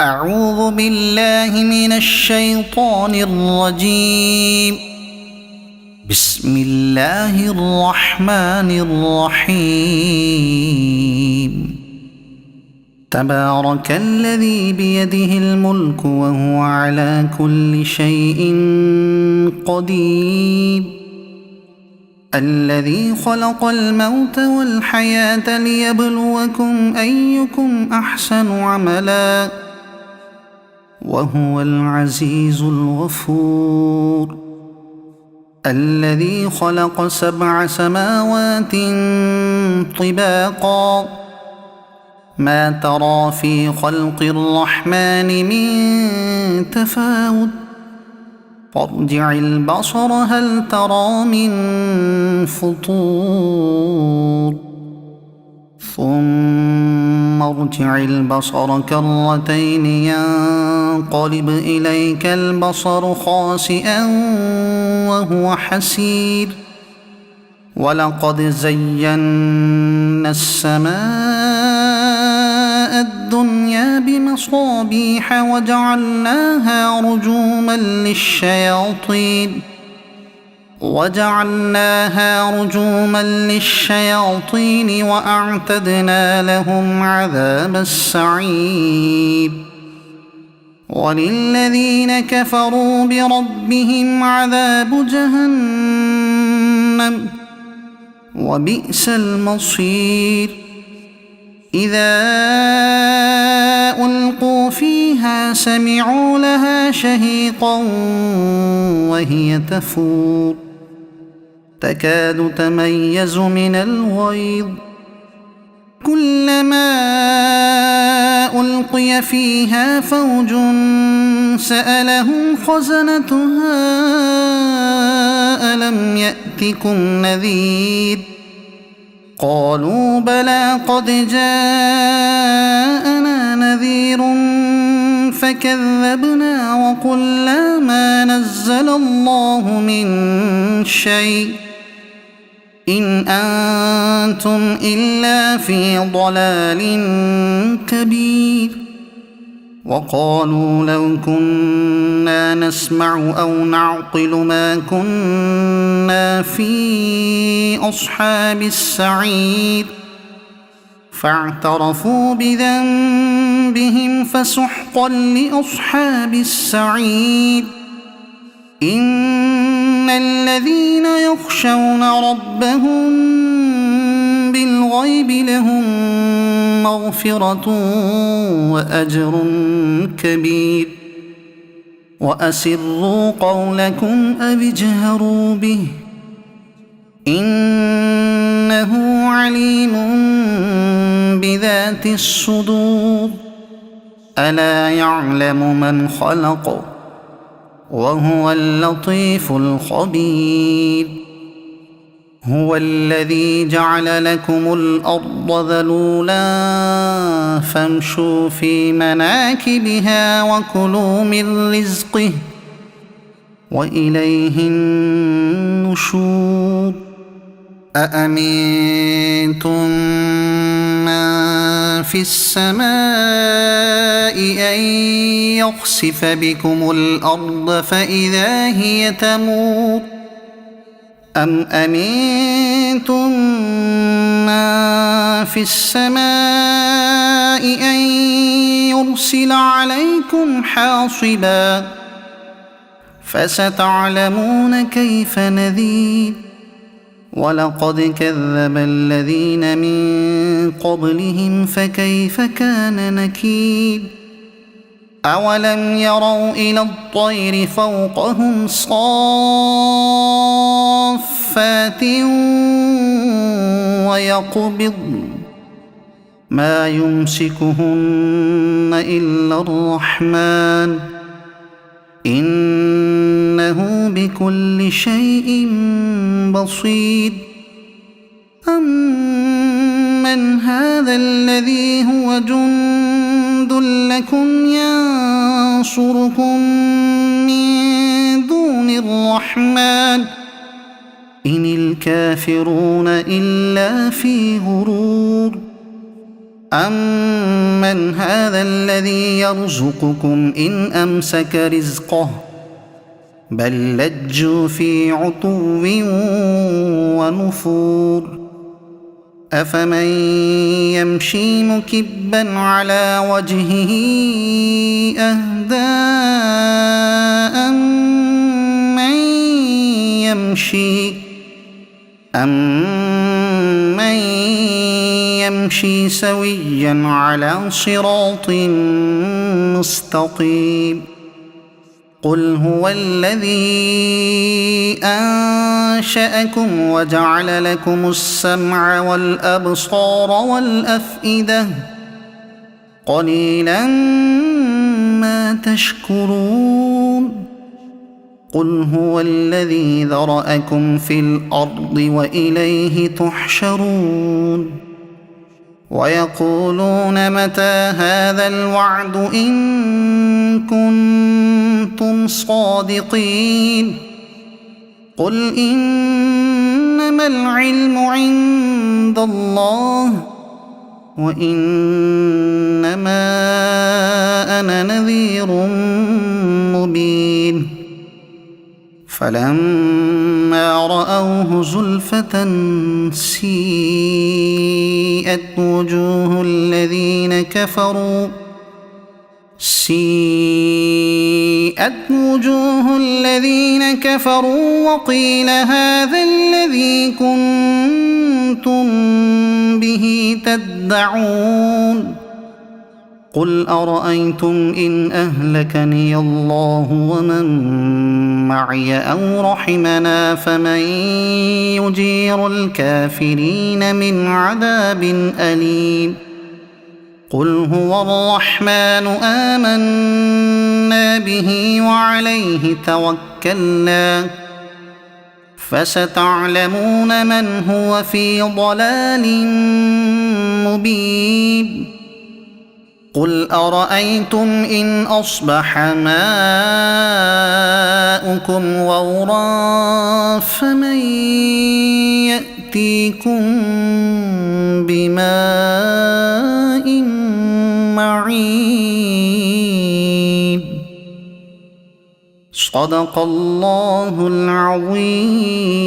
أعوذ بالله من الشيطان الرجيم. بسم الله الرحمن الرحيم. تبارك الذي بيده الملك وهو على كل شيء قدير. الذي خلق الموت والحياة ليبلوكم أيكم أحسن عملا وهو العزيز الغفور. الذي خلق 7 سماوات طباقا ما ترى في خلق الرحمن من تفاوت فارجع البصر هل ترى من فطور ثم ارجع البصر كرتين ينقلب إليك البصر خاسئا وهو حسير. ولقد زينا السماء الدنيا بمصابيح وجعلناها رجوما للشياطين وأعتدنا لهم عذاب السعير. وللذين كفروا بربهم عذاب جهنم وبئس المصير. إذا ألقوا فيها سمعوا لها شهيقا وهي تفور تكاد تميز من الغيظ. كلما ألقي فيها فوج سألهم خزنتها ألم يأتكم نذير قالوا بلى قد جاءنا نذير فكذبنا وقلنا ما نزل الله من شيء إن أنتم إلا في ضلال كبير. وقالوا لو كنا نسمع أو نعقل ما كنا في أصحاب السعير فاعترفوا بذنبهم فسحقا لأصحاب السعير. إن الذين يخشون ربهم بالغيب لهم مغفرة وأجر كبير. وأسروا قولكم أو اجهروا به إنه عليم بذات الصدور. ألا يعلم من خلق وهو اللطيف الخبير. هو الذي جعل لكم الأرض ذلولا فامشوا في مناكبها وكلوا من رزقه وإليه النشور. أأمنتم من في السماء أن يخسف بكم الأرض فإذا هي تمور أم أمنتم من في السماء أن يرسل عليكم حاصبا فستعلمون كيف نذير. ولقد كذب الذين من قبلهم فكيف كان نكير. أولم يروا إلى الطير فوقهم صافات ويقبضن ما يمسكهن إلا الرحمن إنه بكل شيء بصير. أمن هذا الذي هو جند لكم ينصركم من دون الرحمن إن الكافرون إلا في غرور. أمن من هذا الذي يرزقكم إن أمسك رزقه بل لجوا في عتو ونفور أفمن يمشي مكبا على وجهه أهدى أمن يمشي سويا على صراط مستقيم قل هو الذي أنشأكم وجعل لكم السمع والأبصار والأفئدة قليلا ما تشكرون قل هو الذي ذرأكم في الأرض وإليه تحشرون ويقولون متى هذا الوعد إن كنتم صادقين قل إنما العلم عند الله وإنما أنا نذير مبين فلما رأوه زلفة سيئت وجوه الذين كفروا وقيل هذا الذي كنتم به تدعون قل أرأيتم إن أهلكني الله ومن معي أو رحمنا فمن يجير الكافرين من عذاب أليم قل هو الرحمن آمنا به وعليه توكلنا فستعلمون من هو في ضلال مبين قل أرأيتم إن أصبح ماؤكم غورا فمن يأتيكم بماء معين صدق الله العظيم.